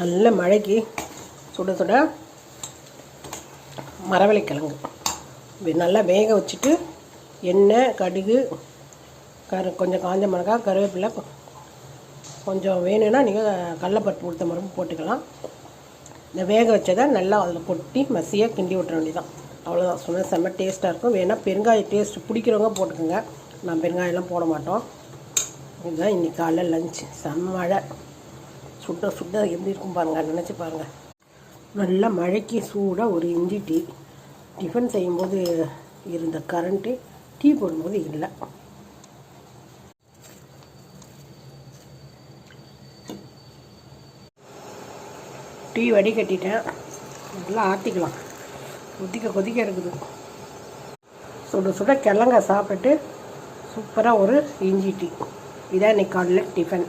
நல்ல மழைக்கு சுட சுட மரவள்ளிக்கிழங்கு நல்லா வேக வச்சுட்டு எண்ணெய் கடுகு கொஞ்சம் காஞ்ச மிளகாய் கருவேப்பிலை கொஞ்சம் வேணும்னா நீங்கள் கடலைப்பருப்பு உளுத்த பருப்பு போட்டுக்கலாம். இந்த வேக வச்சதை நல்லா அதில் கொட்டி மசியாக கிண்டி விட்டுற வேண்டியதான். அவ்வளோதான். சொன்னால் செம்ம டேஸ்ட்டாக இருக்கும். வேணால் பெருங்காய டேஸ்ட்டு பிடிக்கிறவங்க போட்டுக்கோங்க. நான் பெருங்காயெல்லாம் போட மாட்டோம். இதுதான் இன்றைக்கி காலைல லஞ்சு. செம்ம மழை சுட சுட எப்படி இருக்கும் பாருங்கள், நினச்சி பாருங்கள். நல்லா மழைக்கு சூடாக ஒரு இஞ்சி டீ. டிஃபன் செய்யும்போது இருந்த கரண்ட்டு டீ போடும்போது இல்லை. டீ வடிகட்டிட்டேன். நல்லா ஆற்றிக்கலாம். கொதிக்க இருக்குது. சுட சுட கிழங்க சாப்பிட்டுட்டு சூப்பராக ஒரு இஞ்சி டீ. இதான் இன்றைக்கி காலையில் டிஃபன்.